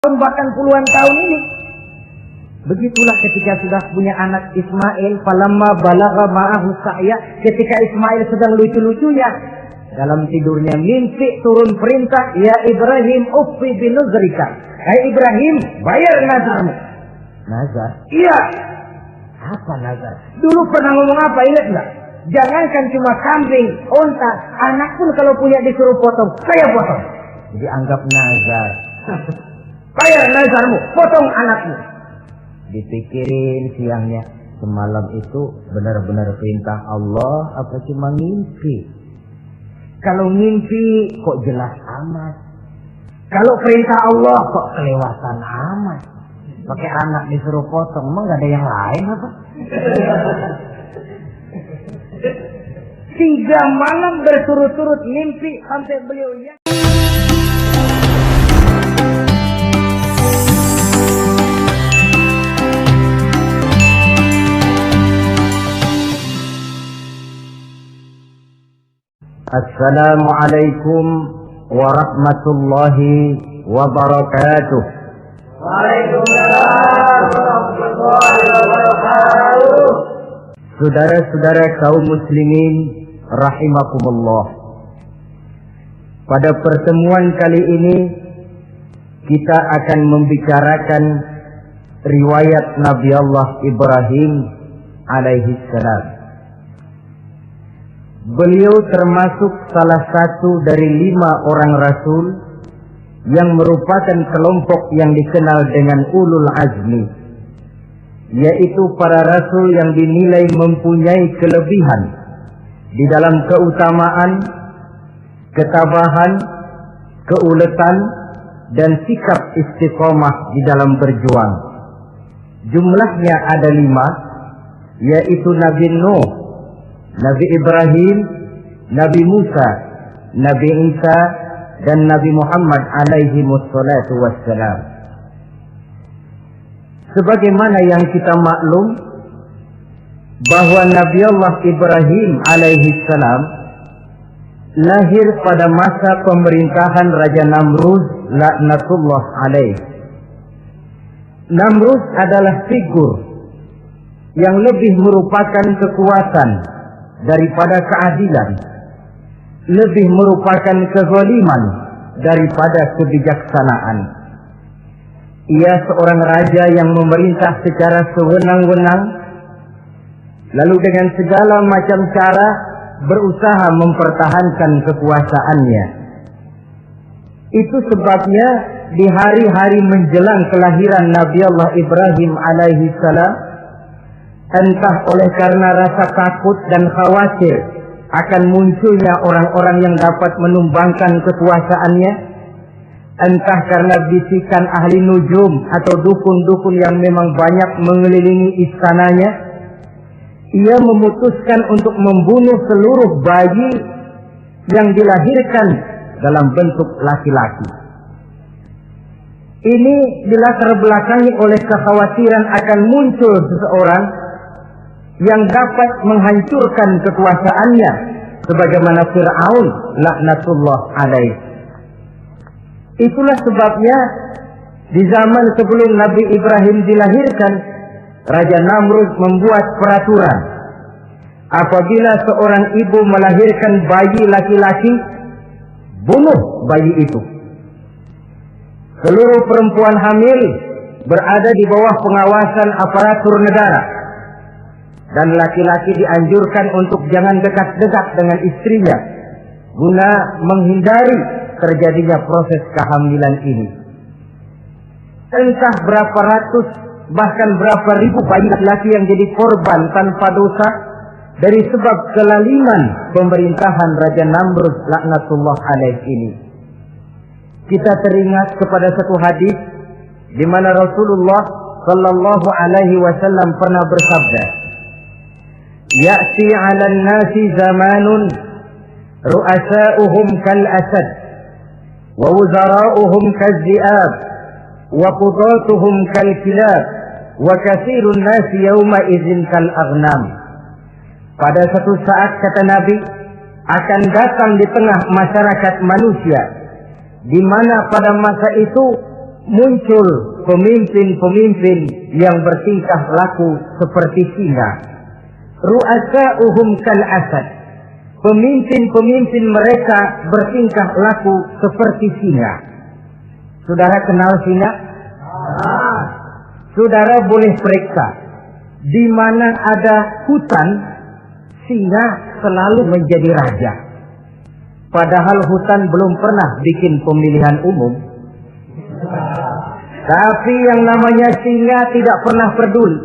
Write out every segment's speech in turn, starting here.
bahkan puluhan tahun ini. Begitulah ketika sudah punya anak Ismail, falamma balagha ma'ahu sa'ya, ketika Ismail sedang lucu-lucunya, dalam tidurnya mimpi turun perintah, ya Ibrahim uffi binuzrika. Hai Ibrahim, bayar nazarmu. Nazar? Iya. Apa nazar? Dulu pernah ngomong apa, ingat enggak? Jangankan cuma kambing, unta, anak pun kalau punya disuruh potong, saya potong. Jadi anggap nazar. Bayar nazarmu, potong anakmu. Dipikirin siangnya, semalam itu benar-benar perintah Allah apa cuma mimpi? Kalau mimpi kok jelas amat. Kalau perintah Allah kok kelewatan amat. Pakai anak disuruh potong, emang gak ada yang lain apa? 3 malam berturut-turut mimpi sampai beliau ya. Assalamualaikum warahmatullahi wabarakatuh. Waalaikumsalam warahmatullahi wabarakatuh. Saudara-saudara kaum muslimin rahimakumullah. Pada pertemuan kali ini kita akan membicarakan riwayat Nabi Allah Ibrahim alaihi salam. Beliau termasuk salah satu dari 5 orang rasul yang merupakan kelompok yang dikenal dengan ulul azmi, yaitu para rasul yang dinilai mempunyai kelebihan di dalam keutamaan, ketabahan, keuletan, dan sikap istiqomah di dalam berjuang. Jumlahnya ada 5, yaitu Nabi Nuh, Nabi Ibrahim, Nabi Musa, Nabi Isa, dan Nabi Muhammad alaihi wassalatu wassalam. Sebagaimana yang kita maklum bahwa Nabi Allah Ibrahim alaihi salam lahir pada masa pemerintahan Raja Namrud laknatullah alaih. Namrud adalah figur yang lebih merupakan kekuatan daripada keadilan, lebih merupakan kezaliman daripada kebijaksanaan. Ia seorang raja yang memerintah secara sewenang-wenang, lalu dengan segala macam cara berusaha mempertahankan kekuasaannya. Itu sebabnya di hari-hari menjelang kelahiran Nabi Allah Ibrahim alaihi salam, entah oleh karena rasa takut dan khawatir akan munculnya orang-orang yang dapat menumbangkan kekuasaannya, entah karena bisikan ahli nujum atau dukun-dukun yang memang banyak mengelilingi istananya, ia memutuskan untuk membunuh seluruh bayi yang dilahirkan dalam bentuk laki-laki. Ini dilatar belakangi oleh kekhawatiran akan muncul seseorang yang dapat menghancurkan kekuasaannya, sebagaimana Fir'aun laknatullah alaih. Itulah sebabnya di zaman sebelum Nabi Ibrahim dilahirkan, Raja Namrud membuat peraturan. Apabila seorang ibu melahirkan bayi laki-laki, bunuh bayi itu. Seluruh perempuan hamil berada di bawah pengawasan aparatur negara, dan laki-laki dianjurkan untuk jangan dekat-dekat dengan istrinya guna menghindari terjadinya proses kehamilan ini. Entah berapa ratus bahkan berapa ribu bayi laki-laki yang jadi korban tanpa dosa dari sebab kelaliman pemerintahan Raja Namrud laknatullah alaih ini. Kita teringat kepada satu hadis di mana Rasulullah sallallahu alaihi wasallam pernah bersabda, "Ya'ti 'alan nasi zamanun ru'asa'uhum kal asad wa wuzara'uhum kal zi'ab wa qudatuhum kal kilab wa katsirun nasi yawma idzin kal aghnam." Pada satu saat, kata Nabi, akan datang di tengah masyarakat manusia, di mana pada masa itu muncul pemimpin-pemimpin yang bertingkah laku seperti singa. Ru'asa'uhum kal asad. Pemimpin-pemimpin mereka bertingkah laku seperti singa. Saudara kenal singa? Saudara boleh periksa. Di mana ada hutan, singa selalu menjadi raja. Padahal hutan belum pernah bikin pemilihan umum. Tapi yang namanya singa tidak pernah peduli.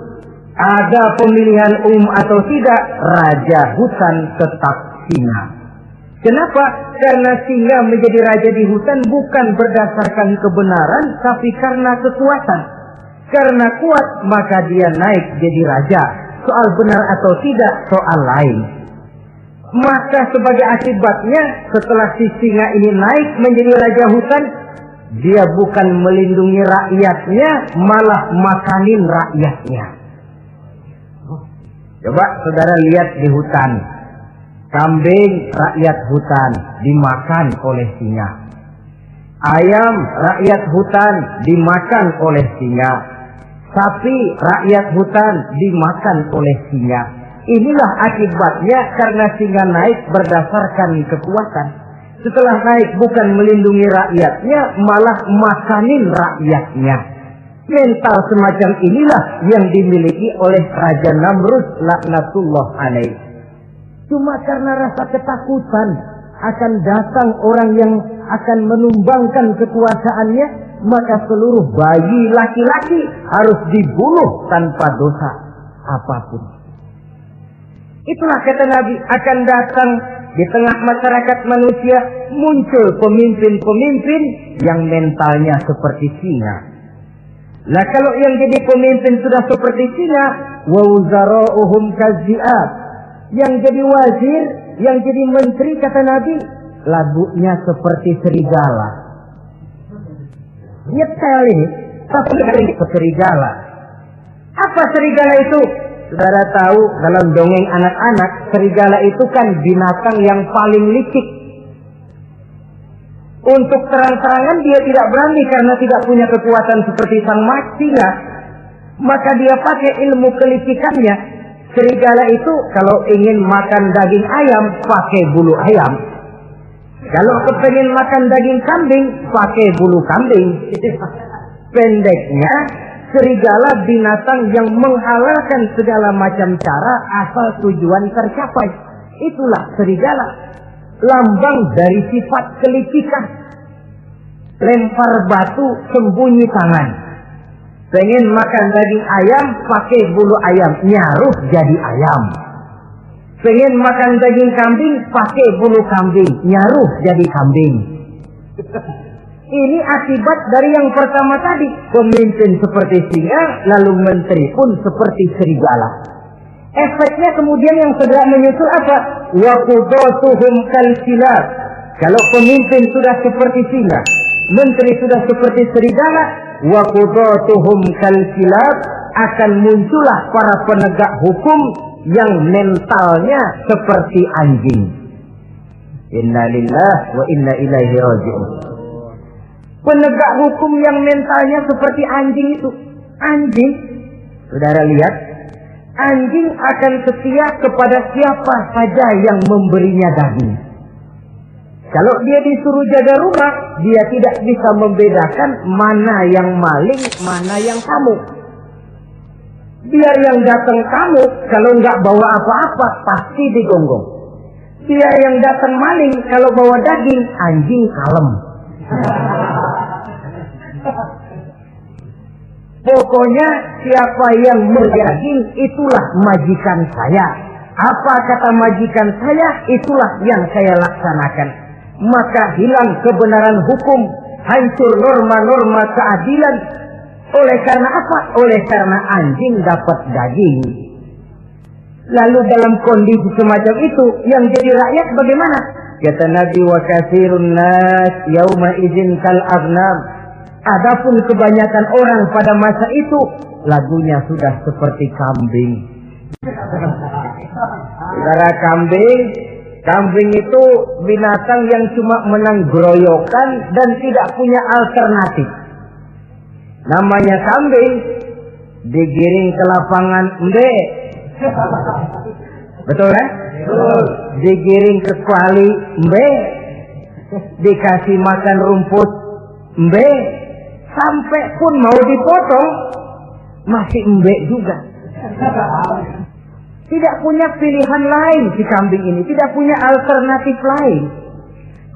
Ada pemilihan umum atau tidak, raja hutan tetap singa. Kenapa? Karena singa menjadi raja di hutan bukan berdasarkan kebenaran, tapi karena kekuatan. Karena kuat, maka dia naik jadi raja. Soal benar atau tidak, soal lain. Maka sebagai akibatnya, setelah si singa ini naik menjadi raja hutan, dia bukan melindungi rakyatnya, malah makanin rakyatnya. Coba saudara lihat di hutan. Kambing rakyat hutan dimakan oleh singa. Ayam rakyat hutan dimakan oleh singa. Sapi rakyat hutan dimakan oleh singa. Inilah akibatnya karena singa naik berdasarkan kekuatan. Setelah naik bukan melindungi rakyatnya, malah makanin rakyatnya. Mental semacam inilah yang dimiliki oleh Raja Namrud laknatullah alaih. Cuma karena rasa ketakutan akan datang orang yang akan menumbangkan kekuasaannya, maka seluruh bayi laki-laki harus dibunuh tanpa dosa apapun. Itulah kata Nabi, akan datang di tengah masyarakat manusia muncul pemimpin-pemimpin yang mentalnya seperti singa. Nah kalau yang jadi pemimpin sudah seperti singa, wa wuzara'uhum kadzi'ab, yang jadi wazir, yang jadi menteri kata Nabi, lagunya seperti serigala. Nyetel ini, tapi serigala. Apa serigala itu? Saudara tahu dalam dongeng anak-anak, serigala itu kan binatang yang paling licik. Untuk terang-terangan dia tidak berani karena tidak punya kekuatan seperti sang singa. Maka dia pakai ilmu kelicikannya. Serigala itu kalau ingin makan daging ayam, pakai bulu ayam. Kalau kepengen makan daging kambing, pakai bulu kambing. Pendeknya, serigala binatang yang menghalalkan segala macam cara asal tujuan tercapai. Itulah serigala. Lambang dari sifat kelicikan. Lempar batu, sembunyi tangan. Pengen makan daging ayam, pakai bulu ayam, nyaruh jadi ayam. Pengen makan daging kambing, pakai bulu kambing, nyaruh jadi kambing. Ini akibat dari yang pertama tadi. Pemimpin seperti singa, lalu menteri pun seperti serigala. Efeknya kemudian yang segera menyusul apa? Wa qudatuhum kal kilab. Kalau pemimpin sudah seperti singa, menteri sudah seperti serigala, wa qudatuhum kal kilab, akan muncullah para penegak hukum yang mentalnya seperti anjing. Inna lillahi wa inna ilaihi raji'un. Penegak hukum yang mentalnya seperti anjing itu. Anjing, saudara lihat, anjing akan setia kepada siapa saja yang memberinya daging. Kalau dia disuruh jaga rumah, dia tidak bisa membedakan mana yang maling, mana yang tamu. Biar yang datang tamu, kalau nggak bawa apa-apa, pasti digonggong. Biar yang datang maling, kalau bawa daging, anjing kalem. Pokoknya siapa yang berdaging, itulah majikan saya. Apa kata majikan saya, itulah yang saya laksanakan. Maka hilang kebenaran hukum, hancur norma-norma keadilan. Oleh karena apa? Oleh karena anjing dapat daging. Lalu dalam kondisi semacam itu, yang jadi rakyat bagaimana? Kata Nabi, wa katsirun nas yauma idzin kal aghnam. Adapun kebanyakan orang pada masa itu, lagunya sudah seperti kambing. Saudara, kambing itu binatang yang cuma menang geroyokan dan tidak punya alternatif. Namanya kambing digiring ke lapangan embe. Betul kan? Digiring ke kuali embe. Dikasih makan rumput embe. Sampai pun mau dipotong masih embe juga. Tidak punya pilihan lain si kambing ini, tidak punya alternatif lain.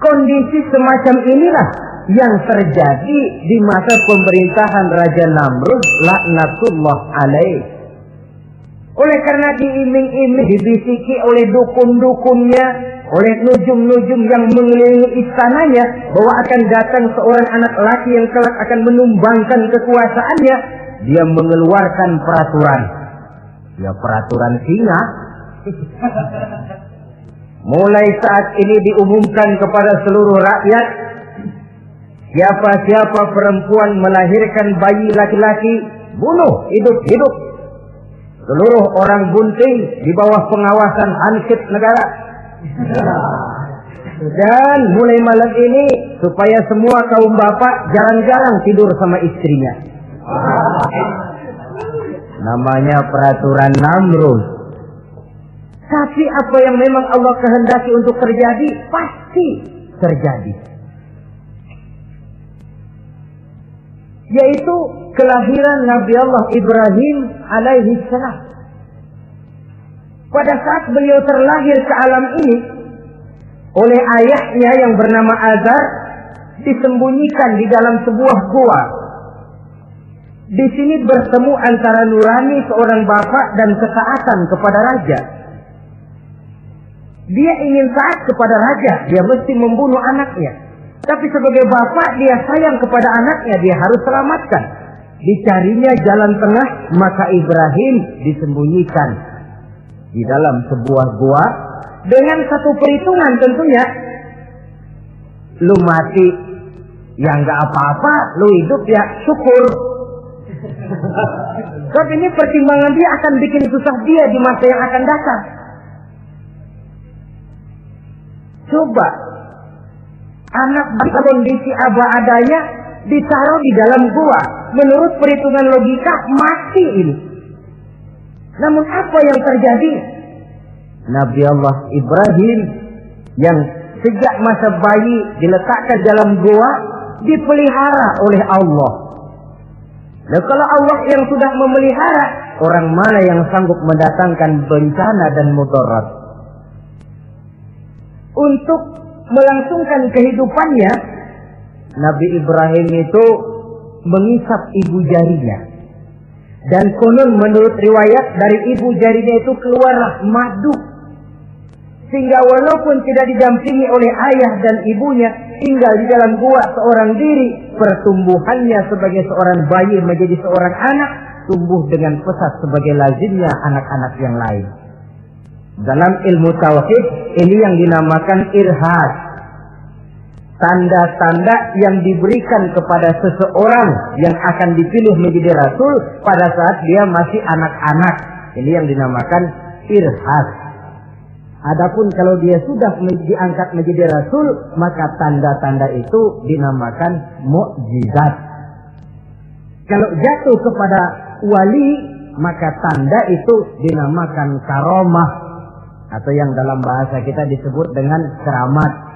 Kondisi semacam inilah yang terjadi di masa pemerintahan Raja Namrud laknatullah alaih. Oleh karena diiming-iming, dibisiki oleh dukun-dukunnya, oleh nujum-nujum yang mengelilingi istananya, bahwa akan datang seorang anak laki yang kelak akan menumbangkan kekuasaannya, dia mengeluarkan peraturan. Ya, peraturan singa. Mulai saat ini diumumkan kepada seluruh rakyat, siapa-siapa perempuan melahirkan bayi laki-laki, bunuh hidup-hidup. Seluruh orang bunting di bawah pengawasan Hansip negara. Dan mulai malam ini, supaya semua kaum bapak jarang-jarang tidur sama istrinya. Namanya peraturan Namrud. Tapi apa yang memang Allah kehendaki untuk terjadi, pasti terjadi. Yaitu kelahiran Nabi Allah Ibrahim alaihi salam. Pada saat beliau terlahir ke alam ini, oleh ayahnya yang bernama Azar, disembunyikan di dalam sebuah gua. Di sini bertemu antara nurani seorang bapak dan ketaatan kepada raja. Dia ingin taat kepada raja, dia mesti membunuh anaknya. Tapi sebagai bapak, dia sayang kepada anaknya, dia harus selamatkan. Dicarinya jalan tengah, maka Ibrahim disembunyikan di dalam sebuah gua dengan satu perhitungan tentunya. Lu mati, ya nggak apa-apa, lu hidup ya syukur. Sebab ini pertimbangan dia akan bikin susah dia di masa yang akan datang. Coba anak dalam kondisi apa adanya ditaruh di dalam gua, menurut perhitungan logika mati ini. Namun apa yang terjadi? Nabi Allah Ibrahim yang sejak masa bayi diletakkan dalam gua dipelihara oleh Allah. Nah, kalau Allah yang sudah memelihara, orang mana yang sanggup mendatangkan bencana dan mudarat? Untuk melangsungkan kehidupannya, Nabi Ibrahim itu mengisap ibu jarinya. Dan konon menurut riwayat dari ibu jarinya itu keluarlah madu. Sehingga walaupun tidak didampingi oleh ayah dan ibunya, tinggal di dalam gua seorang diri, pertumbuhannya sebagai seorang bayi menjadi seorang anak, tumbuh dengan pesat sebagai lazimnya anak-anak yang lain. Dalam ilmu tauhid, ini yang dinamakan irhas. Tanda-tanda yang diberikan kepada seseorang yang akan dipilih menjadi rasul pada saat dia masih anak-anak. Ini yang dinamakan irhas. Adapun kalau dia sudah diangkat menjadi rasul, maka tanda-tanda itu dinamakan mukjizat. Kalau jatuh kepada wali, maka tanda itu dinamakan karomah, atau yang dalam bahasa kita disebut dengan keramat.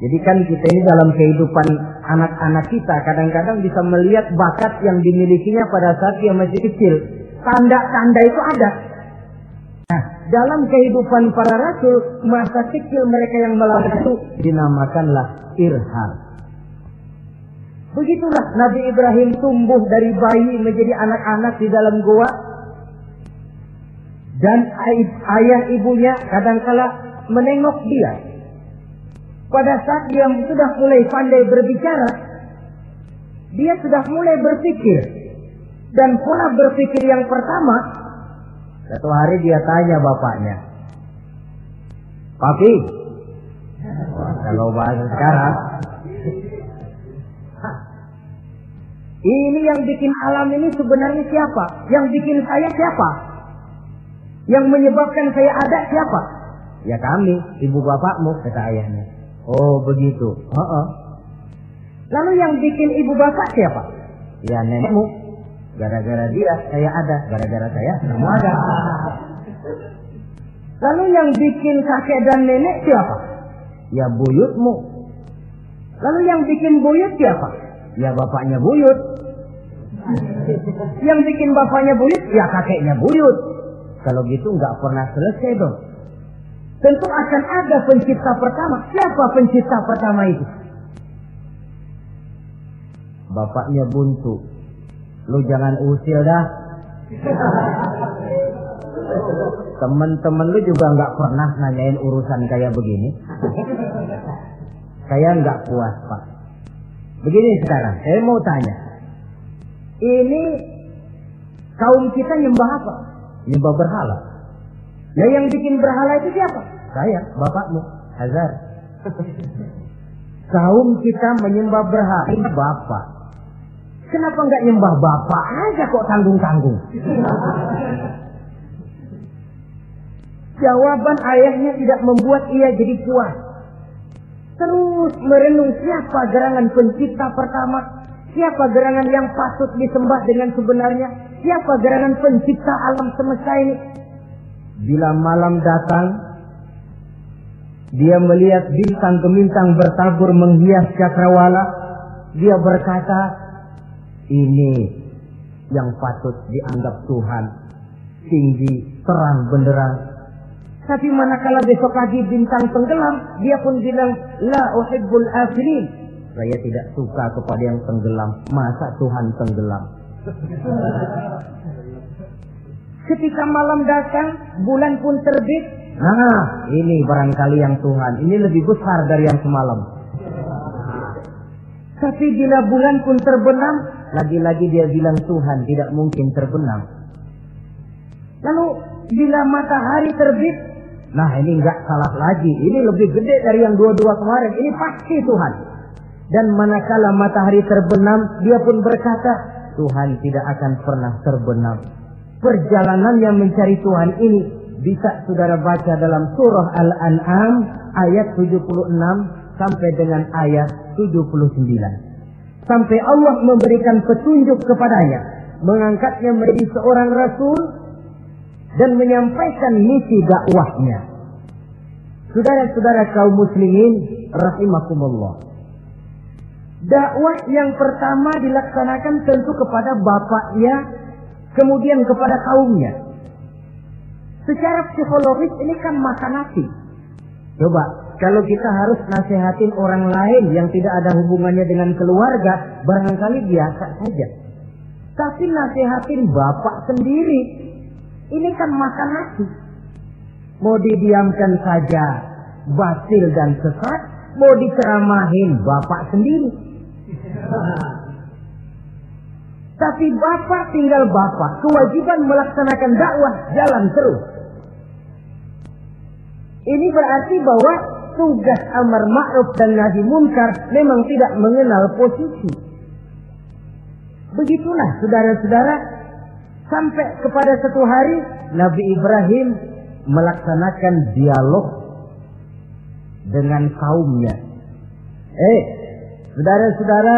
Jadi kan kita ini dalam kehidupan anak-anak kita kadang-kadang bisa melihat bakat yang dimilikinya pada saat dia masih kecil. Tanda-tanda itu ada. Nah, dalam kehidupan para rasul, masa kecil mereka yang melakukan itu dinamakanlah irham. Begitulah Nabi Ibrahim tumbuh dari bayi menjadi anak-anak di dalam gua. Dan ayah ibunya kadangkala menengok dia. Pada saat dia sudah mulai pandai berbicara, dia sudah mulai berpikir. Dan pola berpikir yang pertama, satu hari dia tanya bapaknya, "Papi," kalau bahasa sekarang, "ini yang bikin alam ini sebenarnya siapa? Yang bikin saya siapa? Yang menyebabkan saya ada siapa?" "Ya kami, ibu bapakmu," kata ayahnya. "Oh begitu." "Lalu yang bikin ibu bapak siapa?" Ya nenekmu. Gara-gara dia saya ada, gara-gara saya kamu ada. Lalu yang bikin kakek dan nenek siapa? Ya buyutmu. Lalu yang bikin buyut siapa? Ya bapaknya buyut. Yang bikin bapaknya buyut, ya kakeknya buyut. Kalau gitu nggak pernah selesai dong. Tentu akan ada pencipta pertama. Siapa pencipta pertama itu? Bapaknya buntu. Lu jangan usil dah. Temen-temen lu juga nggak pernah nanyain urusan kayak begini. Saya nggak puas, Pak. Begini sekarang, saya mau tanya. Ini kaum kita nyembah apa? Nyembah berhala. Ya yang bikin berhala itu siapa? Saya, bapakmu, Hazar. Kaum kita menyembah berhala, bapak. Kenapa nggak nyembah bapak aja kok tanggung-tanggung? Jawaban ayahnya tidak membuat ia jadi puas. Terus merenung siapa gerangan pencipta pertama, siapa gerangan yang patut disembah dengan sebenarnya, siapa gerangan pencipta alam semesta ini. Bila malam datang, dia melihat bintang gemintang bertabur menghias cakrawala. Dia berkata, ini yang patut dianggap Tuhan, tinggi, terang, benderang. Tapi manakala besok pagi bintang tenggelam, dia pun bilang, la uhibbul afilin. Saya tidak suka kepada yang tenggelam. Masa Tuhan tenggelam? Ketika malam datang, bulan pun terbit. Nah, ini barangkali yang Tuhan. Ini lebih besar dari yang semalam. Tapi bila bulan pun terbenam, lagi-lagi dia bilang Tuhan tidak mungkin terbenam. Lalu bila matahari terbit, nah ini enggak salah lagi. Ini lebih gede dari yang dua-dua kemarin. Ini pasti Tuhan. Dan manakala matahari terbenam, dia pun berkata, Tuhan tidak akan pernah terbenam. Perjalanan yang mencari Tuhan ini bisa saudara baca dalam surah Al-An'am ayat 76 sampai dengan ayat 79. Sampai Allah memberikan petunjuk kepadanya, mengangkatnya menjadi seorang rasul dan menyampaikan misi dakwahnya. Saudara-saudara kaum muslimin rahimakumullah. Dakwah yang pertama dilaksanakan tentu kepada bapaknya, kemudian kepada kaumnya. Secara psikologis ini kan makan nasi. Coba, kalau kita harus nasihatin orang lain yang tidak ada hubungannya dengan keluarga, barangkali biasa saja. Tapi nasihatin bapak sendiri, ini kan makan nasi. Mau didiamkan saja, batil dan sesat. Mau diceramahin bapak sendiri. Tapi bapak tinggal bapak. Kewajiban melaksanakan dakwah jalan terus. Ini berarti bahwa tugas amar ma'ruf dan nahi munkar memang tidak mengenal posisi. Begitulah saudara-saudara, sampai kepada satu hari Nabi Ibrahim melaksanakan dialog dengan kaumnya. Saudara-saudara,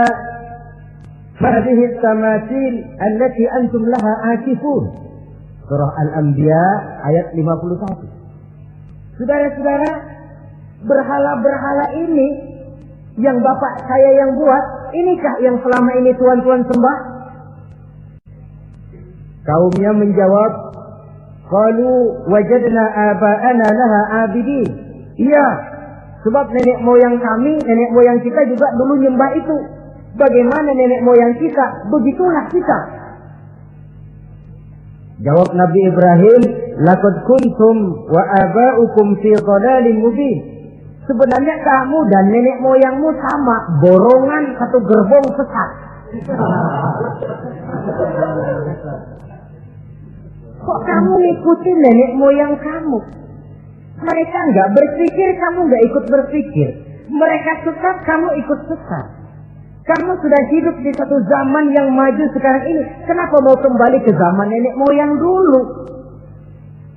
hadhihi tamathil allati antum laha akifun. Surah Al-Anbiya ayat 51. Saudara-saudara, berhala-berhala ini yang bapak saya yang buat, inikah yang selama ini tuan-tuan sembah? Kaumnya menjawab, qalu wajadna aba'ana laha abidin. Iya, sebab nenek moyang kami, nenek moyang kita juga dulu nyembah itu. Bagaimana nenek moyang kita, begitulah kita. Jawab Nabi Ibrahim, laqad kuntum wa aba'ukum fi dhalalin mubin. Sebenarnya kamu dan nenek moyangmu sama, borongan satu gerbong sesat. Kok kamu ngikutin nenek moyang kamu? Mereka enggak berpikir, kamu enggak ikut berpikir. Mereka sesat, kamu ikut sesat. Kamu sudah hidup di satu zaman yang maju sekarang ini. Kenapa mau kembali ke zaman nenek moyang dulu?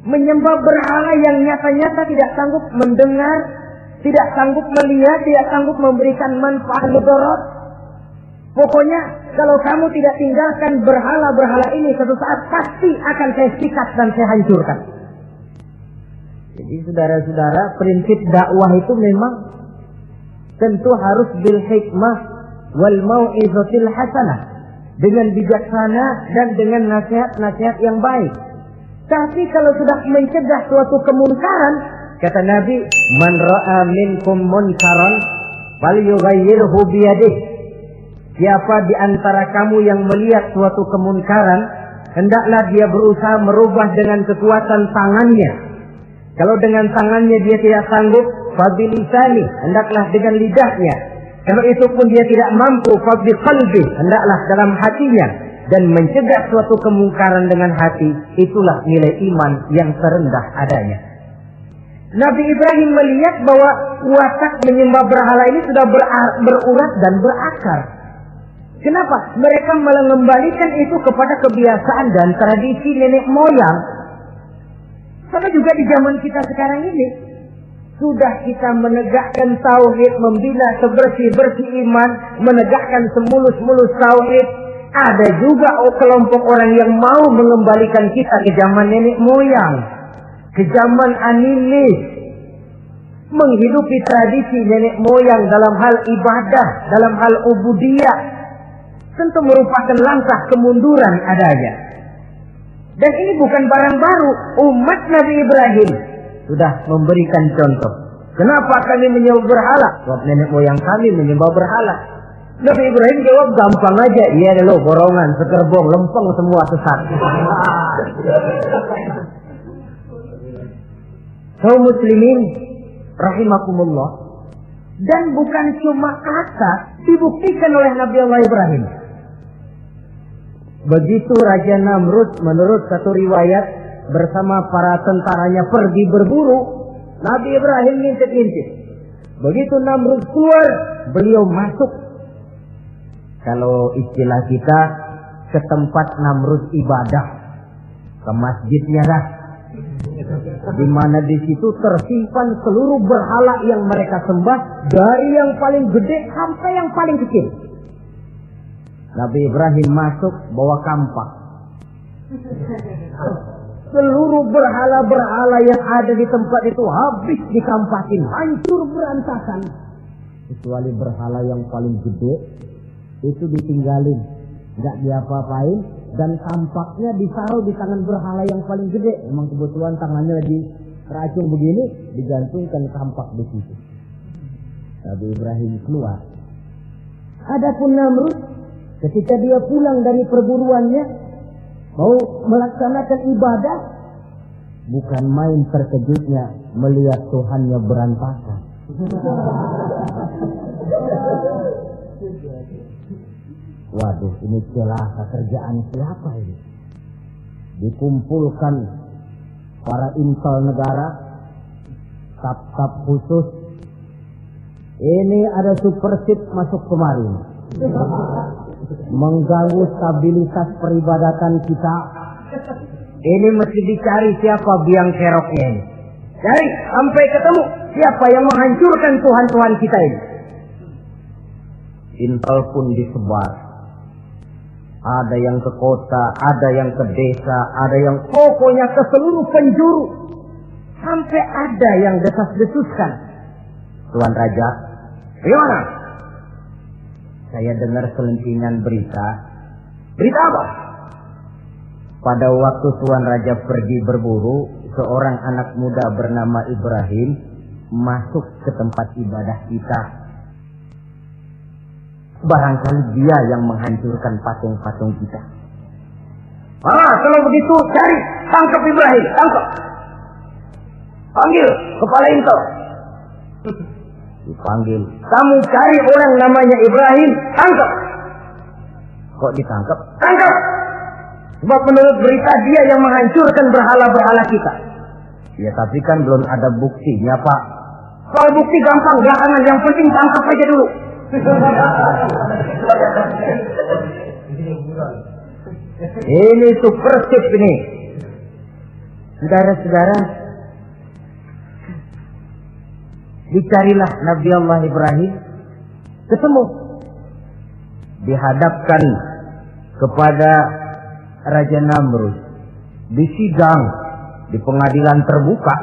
Menyembah berhala yang nyata-nyata tidak sanggup mendengar, tidak sanggup melihat, tidak sanggup memberikan manfaat mudarat. Pokoknya kalau kamu tidak tinggalkan berhala-berhala ini, suatu saat pasti akan saya sikat dan saya hancurkan. Jadi saudara-saudara, prinsip dakwah itu memang tentu harus bil hikmah wal mau'izatil hasanah, dengan bijaksana dan dengan nasihat-nasihat yang baik. Tapi kalau sudah mencegah suatu kemungkaran, kata Nabi, man ra'a minkum munkaran falyughayyirhu biyadihi. Siapa di antara kamu yang melihat suatu kemungkaran, hendaklah dia berusaha merubah dengan kekuatan tangannya. Kalau dengan tangannya dia tidak sanggup, fabilisani, hendaklah dengan lidahnya. Kalau itu pun dia tidak mampu, fabiqalbi, hendaklah dalam hatinya. Dan mencegah suatu kemungkaran dengan hati, itulah nilai iman yang terendah adanya. Nabi Ibrahim melihat bahwa watak menyembah berhala ini sudah berurat dan berakar. Kenapa? Mereka mengembalikan itu kepada kebiasaan dan tradisi nenek moyang. Sama juga di zaman kita sekarang ini. Sudah kita menegakkan tauhid, membina sebersih-bersih iman, menegakkan semulus-mulus tauhid. Ada juga kelompok orang yang mau mengembalikan kita ke zaman nenek moyang, ke zaman animis, menghidupi tradisi nenek moyang dalam hal ibadah, dalam hal ubudiyah. Tentu merupakan langkah kemunduran adanya. Dan ini bukan barang baru. Umat Nabi Ibrahim sudah memberikan contoh. Kenapa kami menyembah berhala? Sebab nenek moyang kami menyembah berhala. Nabi Ibrahim jawab gampang aja. Iya loh, borongan, sekerbong, lempeng semua sesat. Kaum muslimin rahimakumullah. Dan bukan cuma kata, dibuktikan oleh Nabi Allah Ibrahim. Begitu Raja Namrud menurut satu riwayat bersama para tentaranya pergi berburu, Nabi Ibrahim ngintip-ngintip. Begitu Namrud keluar, beliau masuk. Kalau istilah kita, ke tempat Namrud ibadah, ke masjidnya lah, di mana di situ tersimpan seluruh berhala yang mereka sembah, dari yang paling gede sampai yang paling kecil. Nabi Ibrahim masuk bawa kampak. Seluruh berhala-berhala yang ada di tempat itu habis dikampakin, hancur berantakan. Kecuali berhala yang paling gede, itu ditinggalin, nggak diapa-apain, dan kampaknya ditaruh di tangan berhala yang paling gede. Memang kebetulan tangannya lagi teracung begini, digantungkan kampak di situ. Nabi Ibrahim keluar. Adapun Namrud, ketika dia pulang dari perburuannya, mau melaksanakan ibadah, bukan main terkejutnya melihat Tuhannya berantakan. Waduh, ini celaka kerjaan siapa ini? Dikumpulkan para intel negara, staf-staf khusus. Ini ada supersip masuk kemarin, mengganggu stabilitas peribadatan kita. Ini mesti dicari siapa biang keroknya ini. Cari sampai ketemu siapa yang menghancurkan Tuhan-Tuhan kita ini. Intel pun disebar. Ada yang ke kota, ada yang ke desa, ada yang pokoknya ke seluruh penjuru. Sampai ada yang desas-desuskan. Tuan Raja, gimana? Saya dengar selentingan berita. Berita apa? Pada waktu Tuan Raja pergi berburu, seorang anak muda bernama Ibrahim masuk ke tempat ibadah kita. Barangkali dia yang menghancurkan patung-patung kita. Kalau begitu cari, tangkap Ibrahim, tangkap. Panggil kepala intel. Dipanggil. Kamu cari orang namanya Ibrahim, tangkap. Kok ditangkap? Tangkap. Sebab menurut berita dia yang menghancurkan berhala-berhala kita. Ya tapi kan belum ada buktinya, Pak. Kalau bukti gampang, belakangan, yang penting tangkap aja dulu. Ini supersip ini. Saudara-saudara, dicarilah Nabi Allah Ibrahim, ketemu. dihadapkan kepada Raja Namrud, disidang di pengadilan terbuka,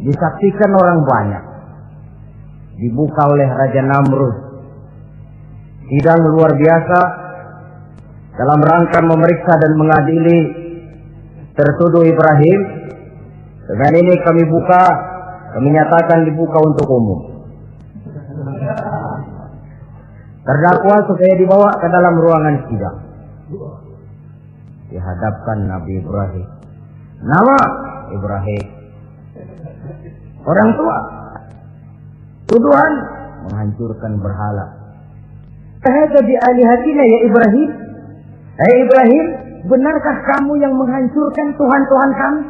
disaksikan orang banyak, dibuka oleh Raja Namrud. Sidang luar biasa dalam rangka memeriksa dan mengadili tertuduh Ibrahim. Dengan ini kami nyatakan dibuka untuk umum. Terdakwa supaya dibawa ke dalam ruangan sidang. Dihadapkan Nabi Ibrahim. Nama Ibrahim. Orang tua. Tuduhan menghancurkan berhala. Tahada bi alihatina ya Ibrahim. Hai Ibrahim, benarkah kamu yang menghancurkan Tuhan-Tuhan kami?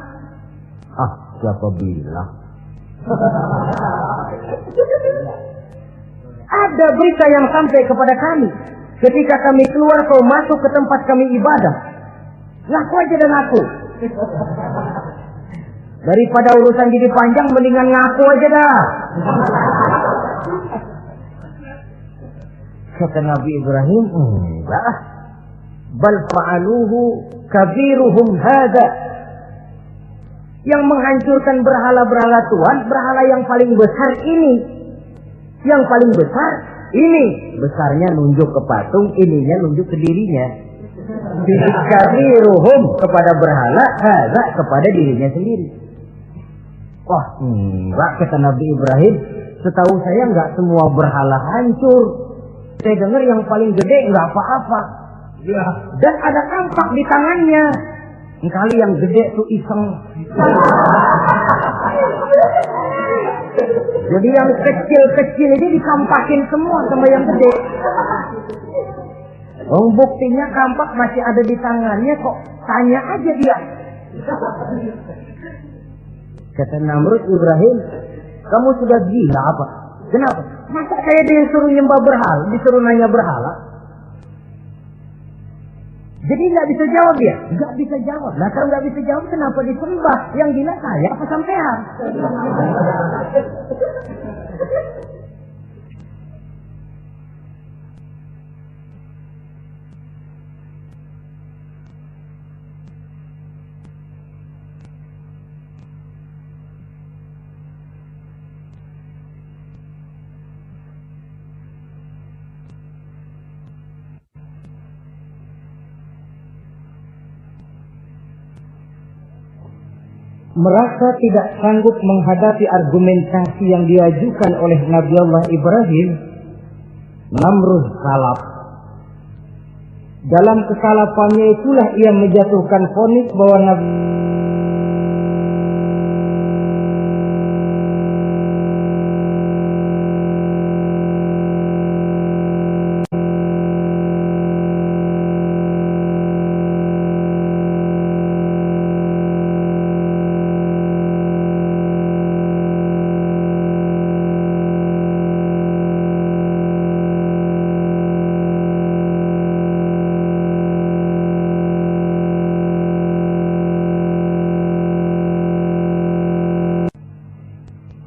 Ah, siapa bilang? Ada berita yang sampai kepada kami. Ketika kami keluar kau masuk ke tempat kami ibadah. Ngaku aja dan ngaku. Daripada urusan jadi panjang, mendingan ngaku aja dah. Kata Nabi Ibrahim, enggak. Bal fa'aluhu kabiruhum hada. Yang menghancurkan berhala-berhala Tuhan, berhala yang paling besar ini. Yang paling besar ini. Besarnya nunjuk ke patung, ininya nunjuk ke dirinya. Kabiruhum kepada berhala, hada kepada dirinya sendiri. Wah, enggak, kata Nabi Ibrahim. Setahu saya enggak semua berhala hancur. Saya dengar yang paling gede enggak apa-apa. Ya. Dan ada kampak di tangannya. Kali yang gede tuh iseng. Jadi yang kecil-kecil ini dikampakin semua sama yang gede. Oh, buktinya kampak masih ada di tangannya kok. Tanya aja dia. Kata Namrud, Ibrahim, kamu sudah gila apa? Kenapa? Masa kayak dia disuruh nyembah berhala, disuruh nanya berhala? Jadi nggak bisa jawab dia? Nggak bisa jawab. Nah kalau nggak bisa jawab, kenapa disembah? Yang gila saya apa sampean? Merasa tidak sanggup menghadapi argumentasi yang diajukan oleh Nabi Allah Ibrahim, Namrud salap. Dalam kesalapannya itulah ia menjatuhkan vonis bahwa Nabi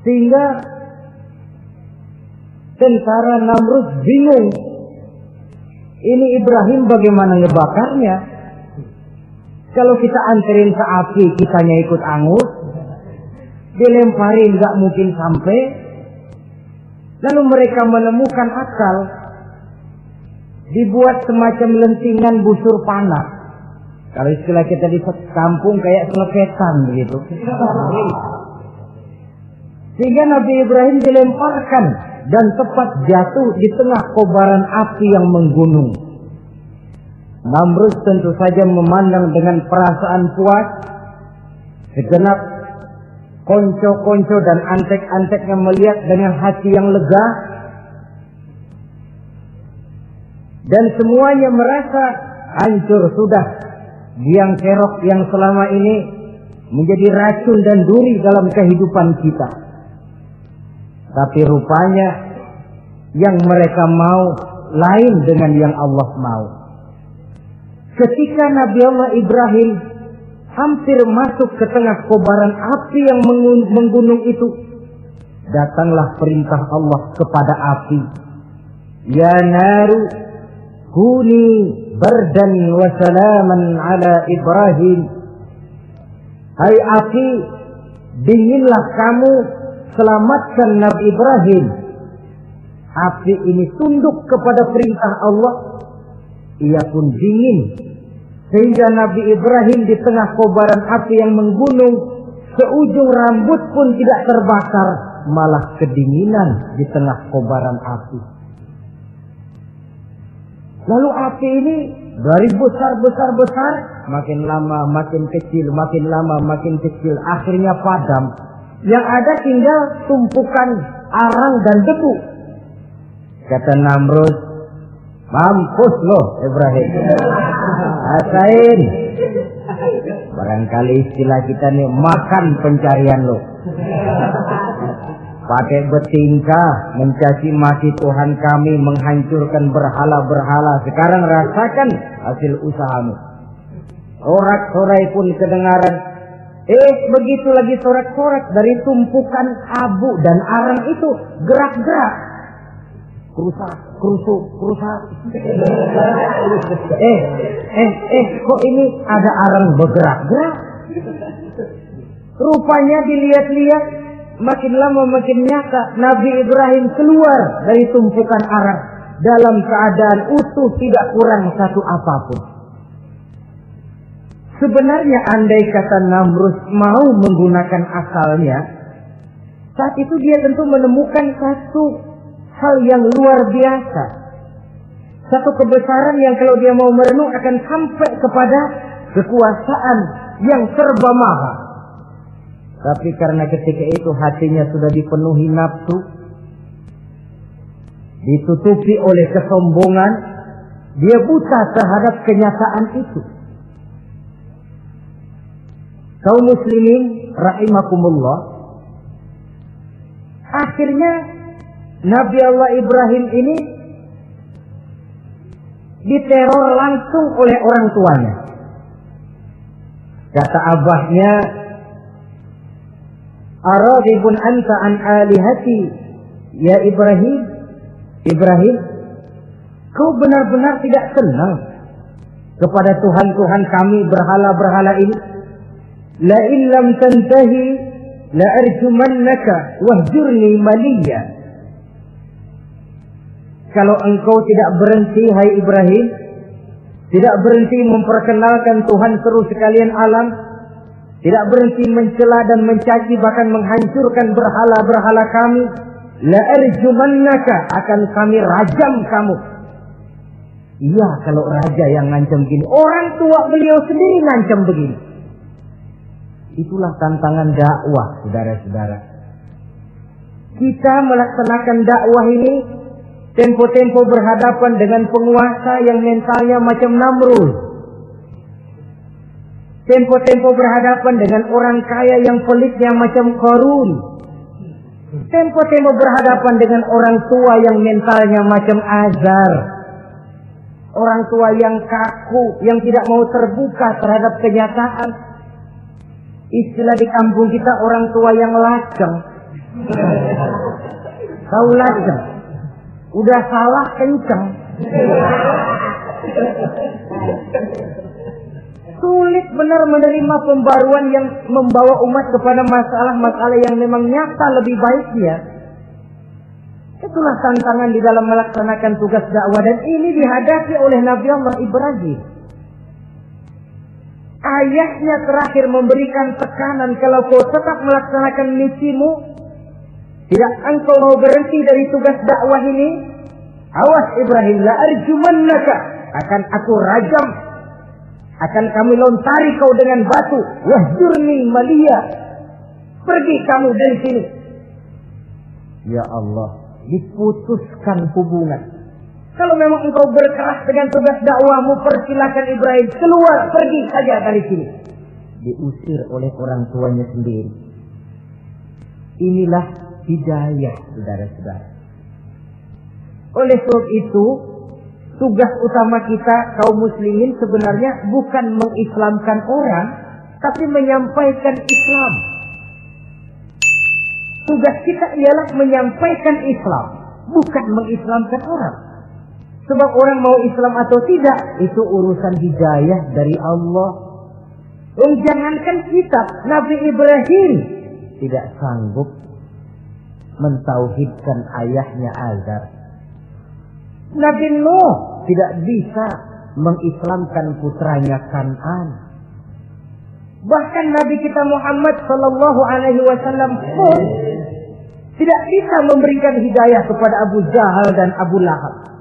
sehingga tentara Namrud bingung. Ini Ibrahim bagaimana ngebakarnya? Kalau kita anterin ke api, kitanya ikut angus. Dilemparin gak mungkin sampai. Lalu mereka menemukan akal. Dibuat semacam lentingan busur panah. Kalau istilah kita di kampung kayak selepetan begitu. Sehingga Nabi Ibrahim dilemparkan dan tepat jatuh di tengah kobaran api yang menggunung. Namrud tentu saja memandang dengan perasaan puas. Segenap konco-konco dan antek-anteknya melihat dengan hati yang lega. Dan semuanya merasa hancur sudah biang kerok yang selama ini menjadi racun dan duri dalam kehidupan kita. Tapi rupanya yang mereka mau lain dengan yang Allah mau. Ketika Nabi Allah Ibrahim hampir masuk ke tengah kobaran api yang menggunung itu, datanglah perintah Allah kepada api. Ya naru kuni bardan wa salaman ala Ibrahim. Hai api, dinginlah kamu, selamatkan Nabi Ibrahim. Api ini tunduk kepada perintah Allah, ia pun dingin, sehingga Nabi Ibrahim di tengah kobaran api yang menggunung, seujung rambut pun tidak terbakar, malah kedinginan di tengah kobaran api. Lalu api ini dari besar, makin lama makin kecil, makin lama makin kecil, akhirnya padam. Yang ada tinggal tumpukan arang dan debu. Kata Namrud, mampus loh Ibrahim, rasain. Barangkali istilah kita nih, makan pencarian lo. Pakai bertingkah mencaci maki Tuhan kami, menghancurkan berhala-berhala. Sekarang rasakan hasil usahamu. Sorak-sorai pun kedengaran. Begitu lagi sorak-sorak dari tumpukan abu dan arang itu gerak-gerak. Kerusak. Kok ini ada arang bergerak-gerak? Rupanya dilihat-lihat, makin lama makin nyata, Nabi Ibrahim keluar dari tumpukan arang dalam keadaan utuh, tidak kurang satu apapun. Sebenarnya andai kata Namrud mau menggunakan akalnya, saat itu dia tentu menemukan satu hal yang luar biasa, satu kebesaran yang kalau dia mau merenung akan sampai kepada kekuasaan yang serba maha. Tapi karena ketika itu hatinya sudah dipenuhi nafsu, ditutupi oleh kesombongan, dia buta terhadap kenyataan itu. Kaum muslimin rahimakumullah, akhirnya Nabi Allah Ibrahim ini diteror langsung oleh orang tuanya. Kata abahnya, aradibun anta an alihati ya Ibrahim. Ibrahim, kau benar-benar tidak senang kepada Tuhan-Tuhan kami, berhala-berhala ini? La in lam tantahi la arjumannaka wahjurni maliya. Kalau engkau tidak berhenti, hai Ibrahim, tidak berhenti memperkenalkan Tuhan seru sekalian alam, tidak berhenti mencela dan mencaci bahkan menghancurkan berhala-berhala kami, la arjumannaka, akan kami rajam kamu. Iya, kalau raja yang ngancam begini, orang tua beliau sendiri ngancam begini. Itulah tantangan dakwah, saudara-saudara. Kita melaksanakan dakwah ini tempo-tempo berhadapan dengan penguasa yang mentalnya macam Namrud. Tempo-tempo berhadapan dengan orang kaya yang pelitnya macam Qarun. Tempo-tempo berhadapan dengan orang tua yang mentalnya macam Azar. Orang tua yang kaku, yang tidak mau terbuka terhadap kenyataan. Istilah di kampung kita, orang tua yang laceng. Tahu laceng? Udah salah kenceng. Sulit benar menerima pembaruan yang membawa umat kepada masalah-masalah yang memang nyata lebih baiknya. Itulah tantangan di dalam melaksanakan tugas dakwah, dan ini dihadapi oleh Nabi Allah Ibrahim. Ayahnya terakhir memberikan tekanan, kalau kau tetap melaksanakan misimu, tidak engkau mau berhenti dari tugas dakwah ini, awas Ibrahim, la arjumannaka, akan aku rajam, akan kami lontari kau dengan batu, wahjurni maliya, pergi kamu dari sini. Ya Allah, diputuskan hubungan. Kalau memang engkau berkeras dengan tugas dakwahmu, persilakan Ibrahim keluar, pergi saja dari sini. Diusir oleh orang tuanya sendiri. Inilah hidayah, saudara-saudara. Oleh sebab itu, tugas utama kita kaum muslimin sebenarnya bukan mengislamkan orang, tapi menyampaikan Islam. Tugas kita ialah menyampaikan Islam, bukan mengislamkan orang. Sebab orang mau Islam atau tidak, itu urusan hidayah dari Allah. Jangankan kitab, Nabi Ibrahim tidak sanggup mentauhidkan ayahnya Azar. Nabi Nuh tidak bisa mengislamkan putranya Kan'an. Bahkan Nabi kita Muhammad sallallahu alaihi wasallam pun tidak bisa memberikan hidayah kepada Abu Jahal dan Abu Lahab.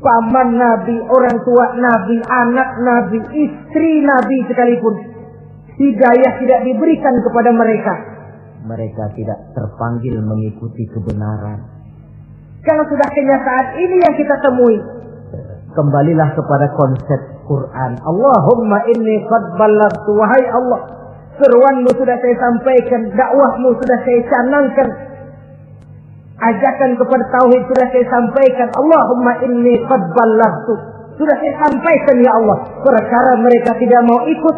Paman Nabi, orang tua Nabi, anak Nabi, istri Nabi sekalipun, hidayah tidak diberikan kepada mereka. Mereka tidak terpanggil mengikuti kebenaran. Kalau sudah kenyataan ini yang kita temui, kembalilah kepada konsep Quran. Allahumma inni qad ballaghtu, wahai Allah, seruanmu sudah saya sampaikan, dakwahmu sudah saya canangkan, ajakan kepada tauhid sudah saya sampaikan. Allahumma inni qad ballaghtu, sudah saya sampaikan ya Allah. Perkara mereka tidak mau ikut,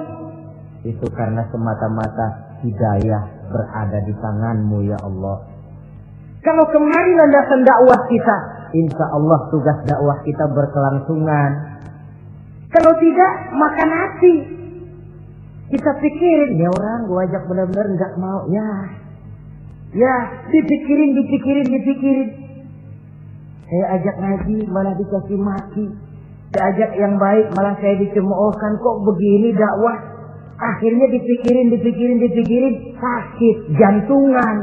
itu karena semata-mata hidayah berada di tanganmu ya Allah. Kalau kemari landasan dakwah kita, insya Allah tugas dakwah kita berkelangsungan. Kalau tidak, makan hati. Kita pikirin, ya orang gua ajak benar-benar nggak mau. Ya, dipikirin. Saya ajak ngaji, malah dikasih maki. Saya ajak yang baik, malah saya dicemoohkan. Kok begini dakwah? Akhirnya dipikirin, sakit jantungan.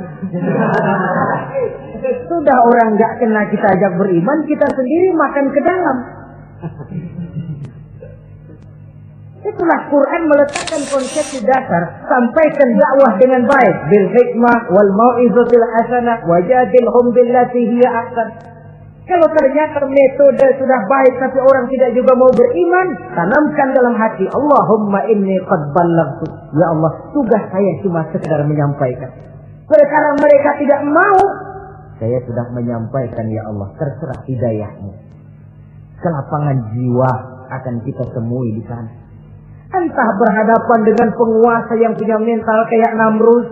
Sudah orang nggak kena kita ajak beriman, kita sendiri makan ke dalam. Itulah Quran meletakkan konsep di dasar, sampaikan dakwah dengan baik, bil hikmah wal mau'izatil hasanah wajadilhum billati hiya ahsan. Kalau ternyata metode sudah baik tapi orang tidak juga mau beriman, tanamkan dalam hati, Allahumma inni qad ballaghtu. Ya Allah, tugas saya cuma sekedar menyampaikan. Perkara mereka tidak mau, saya sudah menyampaikan ya Allah, terserah hidayahmu. Kelapangan jiwa akan kita temui di sana. Entah berhadapan dengan penguasa yang punya mental kayak Namrud,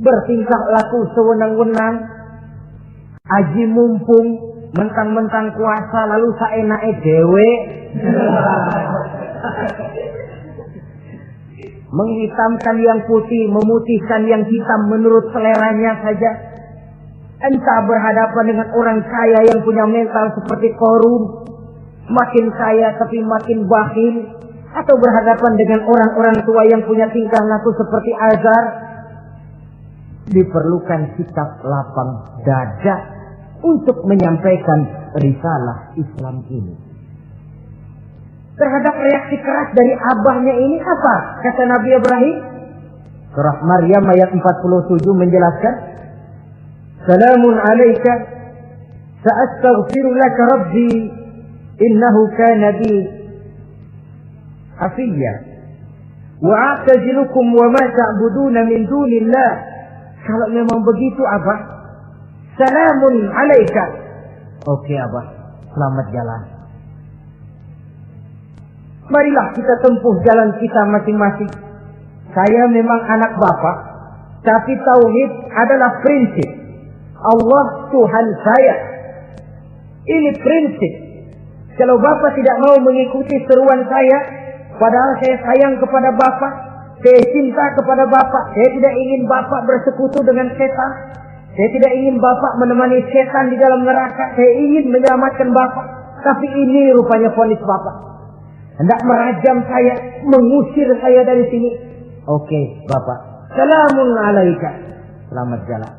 bertingkah laku sewenang-wenang, aji mumpung, mentang-mentang kuasa lalu saenake dhewe, menghitamkan yang putih, memutihkan yang hitam menurut seleranya saja. Entah berhadapan dengan orang kaya yang punya mental seperti Qarun, makin kaya tapi makin bakhil, atau berhadapan dengan orang-orang tua yang punya tingkah laku seperti Azar. Diperlukan sikap lapang dada untuk menyampaikan risalah Islam ini. Terhadap reaksi keras dari abahnya ini apa? Kata Nabi Ibrahim, surah Maryam ayat 47 menjelaskan, Salamun alaika sa'astaghfiru laka rabbi innahu kana bi hafiyya wa a'tazilukum wa ma ta'buduna min dunillah. Kalau memang begitu Abah, salamun alaika. Oke Abah, selamat jalan. Marilah kita tempuh jalan kita masing-masing. Saya memang anak Bapak, tapi tauhid adalah prinsip. Allah Tuhan saya. Ini prinsip. Kalau Bapak tidak mau mengikuti seruan saya, padahal saya sayang kepada Bapak, saya cinta kepada Bapak, saya tidak ingin Bapak bersekutu dengan setan, saya tidak ingin Bapak menemani setan di dalam neraka, saya ingin menyelamatkan Bapak. Tapi ini rupanya vonis Bapak, hendak merajam saya, mengusir saya dari sini. Oke Bapak, salamun alaika, selamat jalan.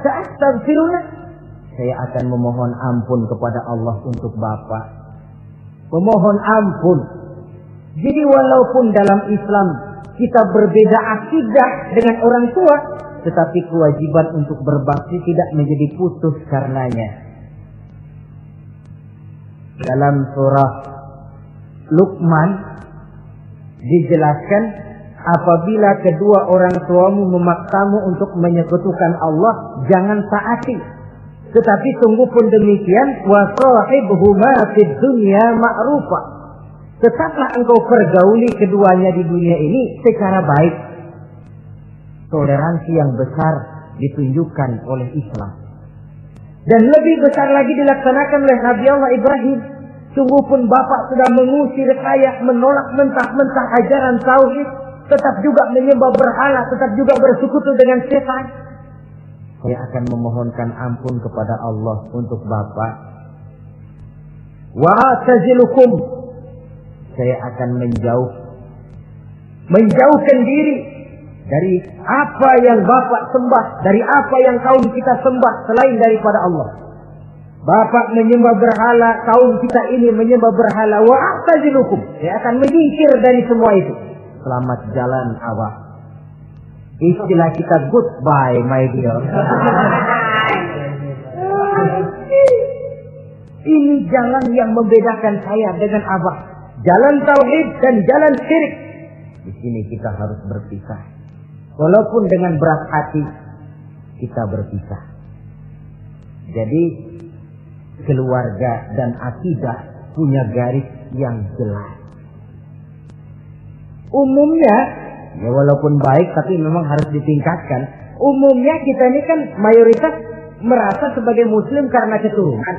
Sa'astaghfirullah, saya akan memohon ampun kepada Allah untuk Bapak. Memohon ampun. Jadi walaupun dalam Islam kita berbeda akidah dengan orang tua, tetapi kewajiban untuk berbakti tidak menjadi putus karenanya. Dalam surah Luqman dijelaskan, apabila kedua orang tuamu memaksamu untuk menyekutukan Allah, jangan taati. Tetapi sungguh pun demikian, wa sahibhuma fid dunya ma'rufa. Tetaplah engkau pergauli keduanya di dunia ini secara baik. Toleransi yang besar ditunjukkan oleh Islam. Dan lebih besar lagi dilaksanakan oleh Nabi Allah Ibrahim. Sungguh pun bapak sudah mengusir saya, menolak mentah-mentah ajaran tauhid, tetap juga menyembah berhala, tetap juga bersekutu dengan setan. Saya akan memohonkan ampun kepada Allah untuk bapak. Wa tazilukum, saya akan menjauhkan diri dari apa yang bapak sembah, dari apa yang kaum kita sembah selain daripada Allah. Bapak menyembah berhala, kaum kita ini menyembah berhala. Wa a'tazilukum, saya akan menyingkir dari semua itu. Selamat jalan awak. Istilah kita goodbye my dear. Ini jalan yang membedakan saya dengan abah. Jalan tauhid dan jalan syirik. Di sini kita harus berpisah. Walaupun dengan berat hati kita berpisah. Jadi keluarga dan akidah punya garis yang jelas. Umumnya, ya walaupun baik tapi memang harus ditingkatkan. Umumnya kita ini kan mayoritas merasa sebagai muslim karena keturunan.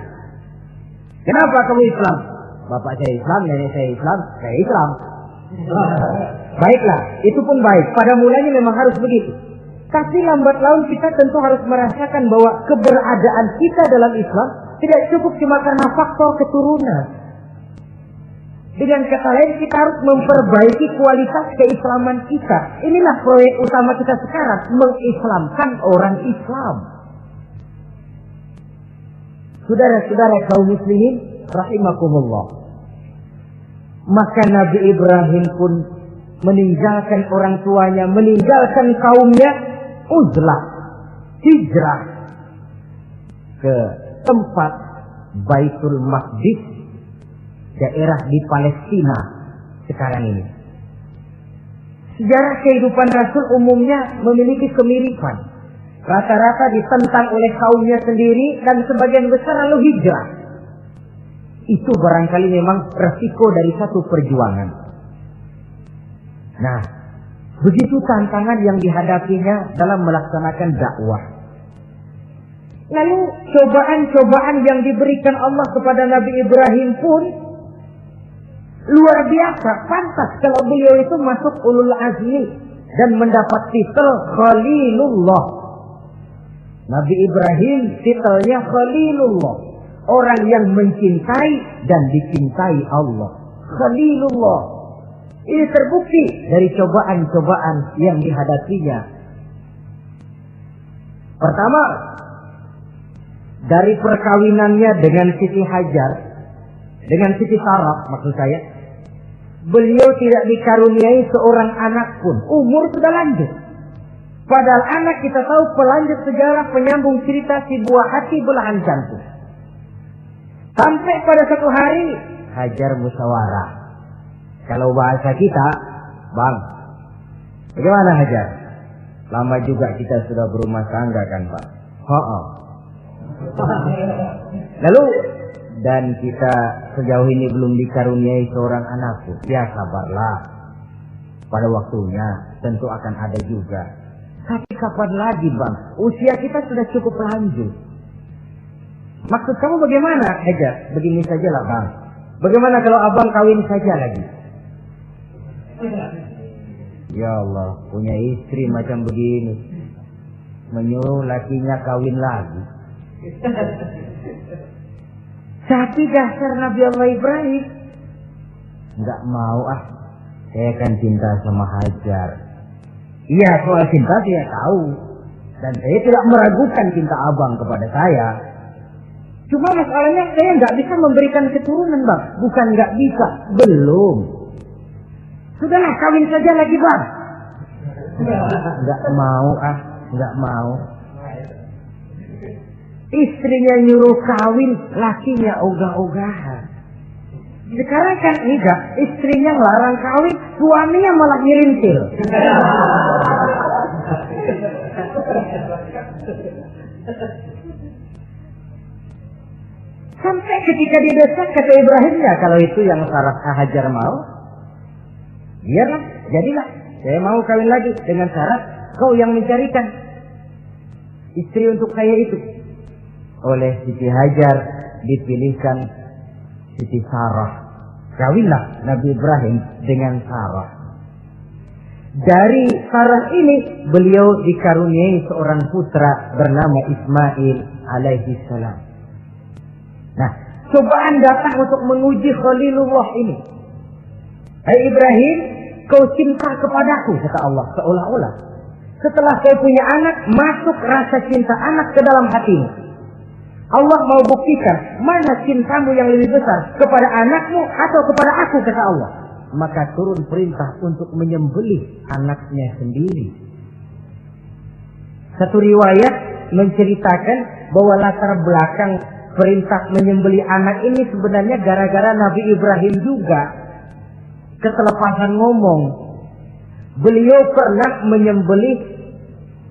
Kenapa kamu Islam? Bapak saya Islam, nenek saya Islam, saya Islam. Baiklah, itu pun baik. Pada mulanya memang harus begitu. Tapi lambat laun kita tentu harus merasakan bahwa keberadaan kita dalam Islam tidak cukup cuma karena faktor keturunan. Dengan kata lain, kita harus memperbaiki kualitas keislaman kita. Inilah proyek utama kita sekarang, mengislamkan orang Islam. Saudara-saudara kaum muslimin rahimakumullah. Maka Nabi Ibrahim pun meninggalkan orang tuanya, meninggalkan kaumnya, uzlah, hijrah ke tempat Baitul Maqdis, daerah di Palestina sekarang ini. Sejarah kehidupan Rasul umumnya memiliki kemiripan. Rata-rata ditentang oleh kaumnya sendiri dan sebagian besar lalu hijrah. Itu barangkali memang resiko dari satu perjuangan. Nah, begitu tantangan yang dihadapinya dalam melaksanakan dakwah. Lalu cobaan-cobaan yang diberikan Allah kepada Nabi Ibrahim pun luar biasa. Pantas kalau beliau itu masuk ulul azmi dan mendapat titel Khalilullah. Nabi Ibrahim titelnya Khalilullah, orang yang mencintai dan dicintai Allah. Khalilullah. Ini terbukti dari cobaan-cobaan yang dihadapinya. Pertama, dari perkawinannya dengan Siti Hajar, dengan Siti Sarah maksud saya, beliau tidak dikaruniai seorang anak pun. Umur sudah lanjut. Padahal anak kita tahu pelanjut sejarah, penyambung cerita, si buah hati, belahan jantung. Sampai pada satu hari Hajar musyawarah. Kalau bahasa kita, Bang, bagaimana Hajar? Lama juga kita sudah berumah tangga kan Pak? Lalu, dan kita sejauh ini belum dikaruniai seorang anakku. Ya sabarlah, pada waktunya tentu akan ada juga. Tapi kapan lagi Bang? Usia kita sudah cukup lanjut. Maksud kamu bagaimana Hajar? Begini sajalah Bang. Bagaimana kalau abang kawin saja lagi? Ya Allah, punya istri macam begini, menyuruh lakinya kawin lagi. Tapi dasar Nabi Allah Ibrahim, nggak mau saya kan cinta sama Hajar. Iya, soal cinta saya tahu, dan saya tidak meragukan cinta abang kepada saya. Cuma masalahnya saya nggak bisa memberikan keturunan Bang. Bukan nggak bisa, belum. Sudahlah, kawin saja lagi Bang. Nggak mau nggak mau. Istrinya nyuruh kawin, lakinya ogah-ogahan. Sekarang kan enggak, istrinya larang kawin, suaminya malah ngirintil. Sampai ketika didesak kata Ibrahim, ya kalau itu yang Sarah Hajar mau, biarlah, jadilah. Saya mau kawin lagi dengan syarat kau yang mencarikan istri untuk saya itu. oleh Siti Hajar dipilihkan Siti Sarah. Kawinlah Nabi Ibrahim dengan Sarah. Dari Sarah ini beliau dikaruniai seorang putra bernama Ismail alaihi salam. Nah, cobaan datang untuk menguji Khalilullah ini. Hai Ibrahim, kau cinta kepadaku, kata Allah, seolah-olah setelah kau punya anak, masuk rasa cinta anak ke dalam hatimu. Allah mau buktikan mana cintamu yang lebih besar, kepada anakmu atau kepada aku, kata Allah. Maka turun perintah untuk menyembelih anaknya sendiri. Satu riwayat menceritakan bahwa latar belakang perintah menyembelih anak ini sebenarnya gara-gara Nabi Ibrahim juga ketelepasan ngomong. Beliau pernah menyembelih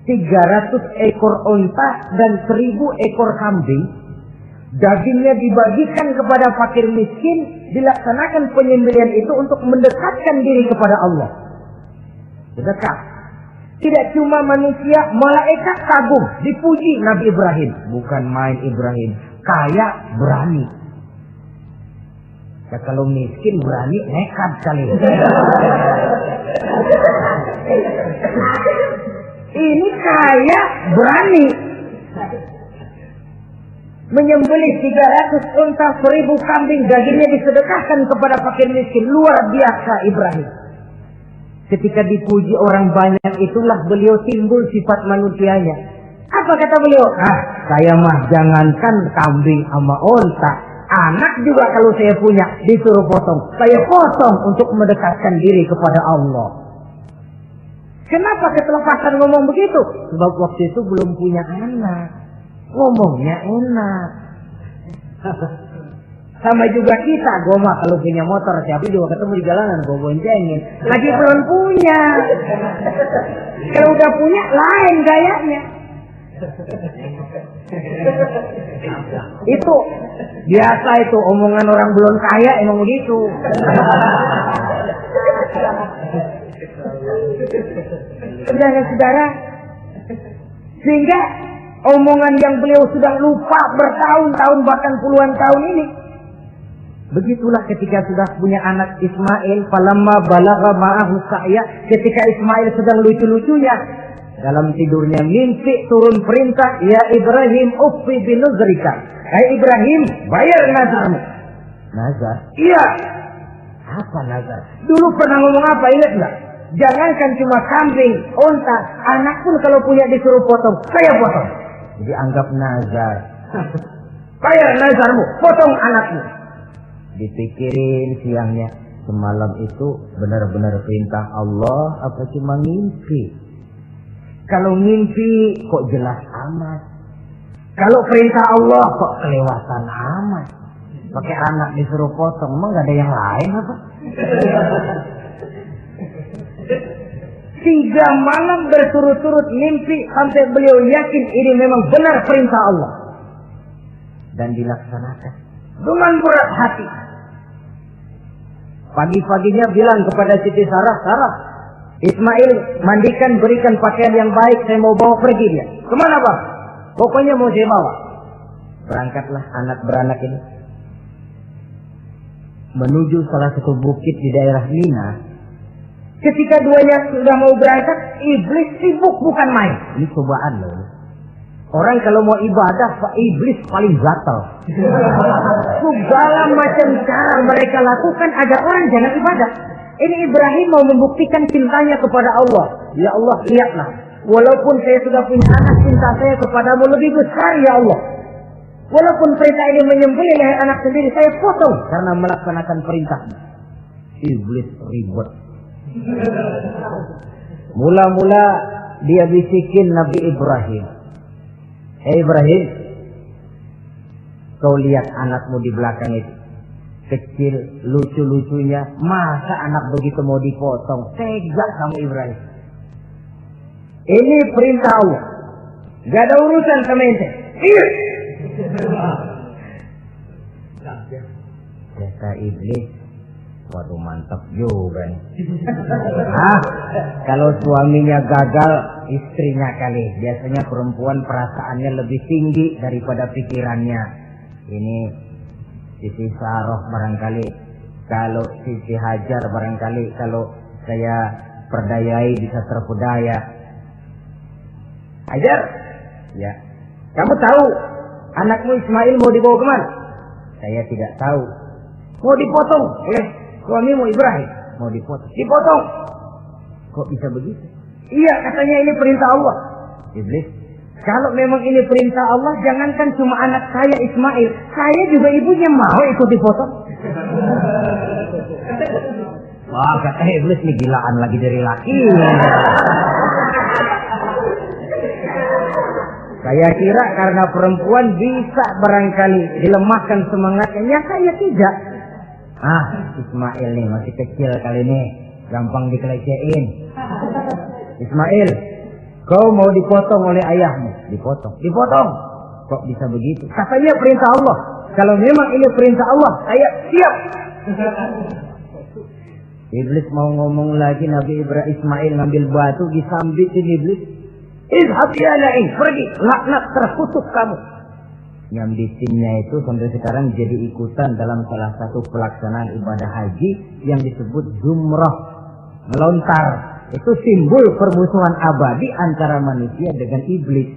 300 ekor onta dan 1000 ekor kambing. Dagingnya dibagikan kepada fakir miskin. Dilaksanakan penyembelihan itu untuk mendekatkan diri kepada Allah. Dekat. Tidak cuma manusia, malaikat kagum, dipuji Nabi Ibrahim. Bukan main Ibrahim, kaya berani. Ya, kalau miskin berani nekat kali. Ini kaya berani. Menyembelih 300 unta, 1000 kambing, dagingnya disedekahkan kepada fakir miskin. Luar biasa Ibrahim. Ketika dipuji orang banyak itulah beliau timbul sifat manusianya. Apa kata beliau? Saya mah jangankan kambing sama unta, anak juga kalau saya punya disuruh potong, saya potong untuk mendekatkan diri kepada Allah. Kenapa ketelepasan ngomong begitu? Sebab waktu itu belum punya anak. Ngomongnya enak. Sama juga kita, goma kalau punya motor, siapa juga ketemu di jalanan, gue boncengin. Lagi belum punya. Kalau udah punya, lain gayanya. Itu biasa itu omongan orang belum kaya emang begitu. Saudara-saudara, sehingga omongan yang beliau sudah lupa bertahun-tahun bahkan puluhan tahun ini. Begitulah ketika sudah punya anak Ismail, falamma balagha ma'ahu sa'ya, ketika Ismail sedang lucu-lucunya, dalam tidurnya mimpi turun perintah, ya Ibrahim uffi binuzrika. Hai Ibrahim, bayar nazarmu. Nazar? Iya. Apa nazar? Dulu pernah ngomong apa, ingat enggak? Jangankan cuma kambing, unta, anak pun kalau punya disuruh potong, saya potong. Jadi anggap nazar. Bayar nazarmu, potong anakmu. Dipikirin siangnya, semalam itu benar-benar perintah Allah apa cuma mimpi? Kalau mimpi kok jelas amat. Kalau perintah Allah kok kelewatan amat. Pakai anak disuruh potong, emang gak ada yang lain apa? 3 malam berturut-turut mimpi sampai beliau yakin ini memang benar perintah Allah. Dan dilaksanakan dengan berat hati. Pagi-paginya bilang kepada Siti Sarah, Sarah, Ismail mandikan, berikan pakaian yang baik, saya mau bawa pergi dia. Kemana bang? Pokoknya mau saya bawa. Berangkatlah anak beranak ini menuju salah satu bukit di daerah Mina. Ketika duanya sudah mau berangkat, iblis sibuk bukan main. Ini cobaan loh. Orang kalau mau ibadah, iblis paling gatal. Segala macam cara mereka lakukan agar orang jangan ibadah. Ini Ibrahim mau membuktikan cintanya kepada Allah. Ya Allah, lihatlah. Walaupun saya sudah punya anak, cinta saya kepadamu lebih besar ya Allah. Walaupun perintah ini menyembelih leher anak sendiri, saya potong karena melaksanakan perintahmu. Iblis ribet. Mula-mula dia bisikin Nabi Ibrahim. Hei Ibrahim, kau lihat anakmu di belakang itu. Kecil, lucu-lucunya. Masa anak begitu mau dipotong? Tega kamu Ibrahim. Ini perintah Allah. Gak ada urusan sama ente. Iya. Kata iblis, Waduh, mantap juga nih. Kalau suaminya gagal, istrinya kali. Biasanya perempuan perasaannya lebih tinggi daripada pikirannya. Ini Siti Saroh barangkali. Kalau Siti Hajar barangkali. Kalau saya perdayai bisa terpedaya. Hajar, ya. Kamu tahu anakmu Ismail mau dibawa kemana? Saya tidak tahu. Mau dipotong oleh suamimu Ibrahim. Mau dipotong. Dipotong. Kok bisa begitu? Iya, katanya ini perintah Allah. Iblis, kalau memang ini perintah Allah, jangankan cuma anak saya Ismail, saya juga ibunya mau ikut dipotong. Wah, kata Iblis nih gilaan lagi dari laki. Saya kira karena perempuan bisa barangkali dilemahkan semangatnya, saya tidak. Ismail nih masih kecil kali ini, gampang dikelecehin. Ismail, kau mau dipotong oleh ayahmu? Dipotong. Dipotong. Kok bisa begitu? Katanya perintah Allah. Kalau memang ini perintah Allah, saya siap. Iblis mau ngomong lagi, Nabi Ibrahim Ismail ngambil batu disambitin Iblis. Izhab ya la'in, pergi, laknat, terkutuk kamu. Nyambitinnya itu sampai sekarang jadi ikutan dalam salah satu pelaksanaan ibadah haji yang disebut jumrah, melontar. Itu simbol permusuhan abadi antara manusia dengan iblis.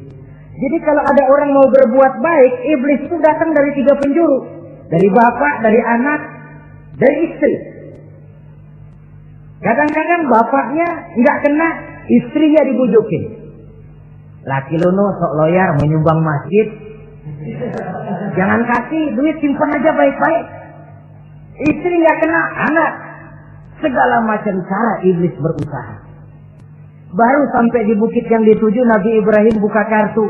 Jadi kalau ada orang mau berbuat baik, iblis itu datang dari 3 penjuru. Dari bapak, dari anak, dari istri. Kadang-kadang bapaknya nggak kena, istrinya dibujukin. Laki lu no sok loyar menyumbang masjid. Jangan kasih duit, simpan aja baik-baik. Istri nggak kena, anak. Segala macam cara iblis berusaha. Baru sampai di bukit yang dituju, Nabi Ibrahim buka kartu.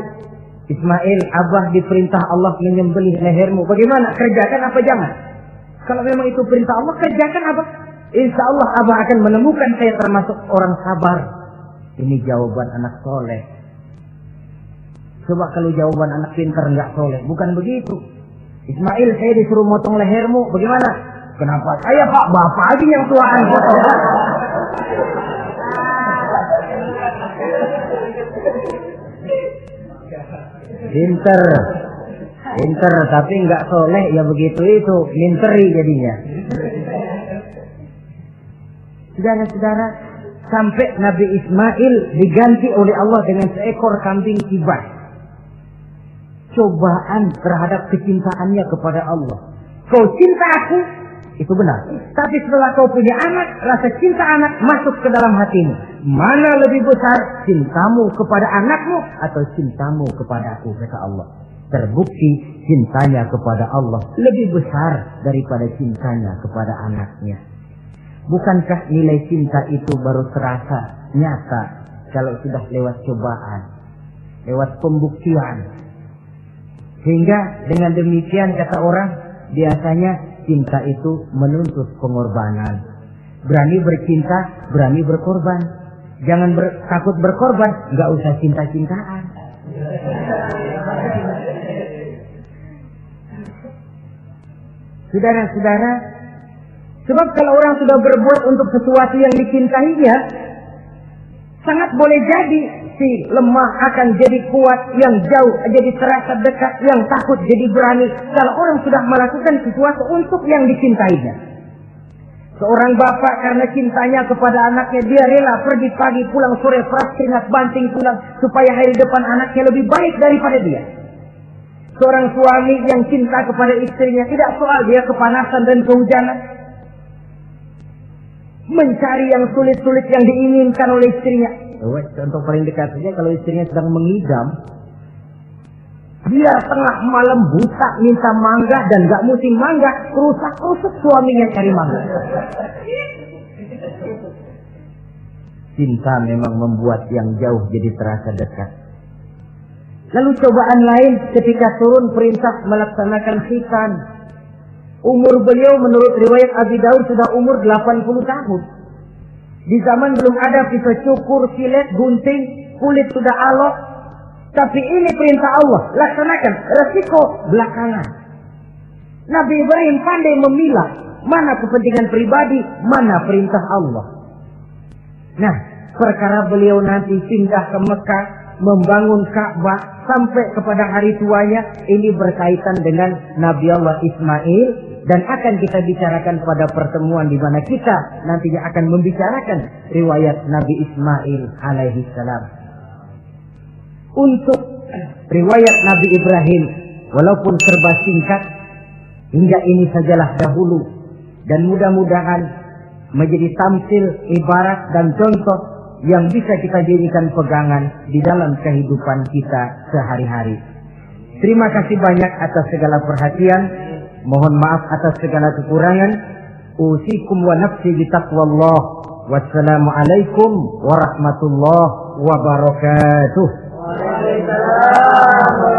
Ismail, Abah diperintah Allah menyembelih lehermu. Bagaimana? Kerjakan apa jangan? Kalau memang itu perintah Allah, kerjakan Abah. Insya Allah Abah akan menemukan saya termasuk orang sabar. Ini jawaban anak soleh. Coba kalau jawaban anak pintar nggak soleh, bukan begitu. Ismail, saya disuruh motong lehermu, bagaimana? Kenapa saya Pak? Bapak aja yang tuaan potong. Pinter, tapi nggak soleh ya begitu itu, minteri jadinya. Saudara-saudara, sampai Nabi Ismail diganti oleh Allah dengan seekor kambing kibas. Cobaan terhadap kecintaannya kepada Allah. Kau cinta aku, itu benar. Tapi setelah kau punya anak, rasa cinta anak masuk ke dalam hatimu. Mana lebih besar, cintamu kepada anakmu atau cintamu kepada aku, kata Allah. Terbukti cintanya kepada Allah lebih besar daripada cintanya kepada anaknya. Bukankah nilai cinta itu baru terasa nyata kalau sudah lewat cobaan, lewat pembuktian? Sehingga dengan demikian kata orang, biasanya cinta itu menuntut pengorbanan. Berani bercinta, berani berkorban. Jangan takut berkorban, nggak usah cinta-cintaan. Saudara-saudara, sebab kalau orang sudah berbuat untuk sesuatu yang dicintainya, sangat boleh jadi si lemah akan jadi kuat, yang jauh jadi terasa dekat, yang takut jadi berani. Kalau orang sudah melakukan sesuatu untuk yang dicintainya. Seorang bapak karena cintanya kepada anaknya, dia rela pergi pagi pulang sore, peras keringat banting pulang supaya hari depan anaknya lebih baik daripada dia. Seorang suami yang cinta kepada istrinya, tidak soal dia kepanasan dan kehujanan, mencari yang sulit-sulit yang diinginkan oleh istrinya. Contoh paling dekat saja, kalau istrinya sedang mengidam, dia tengah malam buta minta mangga dan gak musim mangga, rusak-rusak suaminya cari mangga. Cinta memang membuat yang jauh jadi terasa dekat. Lalu cobaan lain ketika turun perintah melaksanakan khitan. Umur beliau menurut riwayat Abi Daud sudah umur 80 tahun. Di zaman belum ada pisau cukur, silet, gunting, kulit sudah alok. Tapi ini perintah Allah, laksanakan. Resiko belakangan. Nabi Ibrahim pandai memilah mana kepentingan pribadi, mana perintah Allah. Nah, perkara beliau nanti pindah ke Mekah, membangun Ka'bah sampai kepada hari tuanya, ini berkaitan dengan Nabi Allah Ismail, dan akan kita bicarakan pada pertemuan di mana kita nantinya akan membicarakan riwayat Nabi Ismail alaihi salam. Untuk riwayat Nabi Ibrahim, walaupun serba singkat, hingga ini sajalah dahulu, dan mudah-mudahan menjadi tamsil, ibarat dan contoh yang bisa kita jadikan pegangan di dalam kehidupan kita sehari-hari. Terima kasih banyak atas segala perhatian. Mohon maaf atas segala kekurangan. Usikum wa nafsi bitaqwallah. Wassalamualaikum warahmatullahi wabarakatuh. Waalaikumsalam.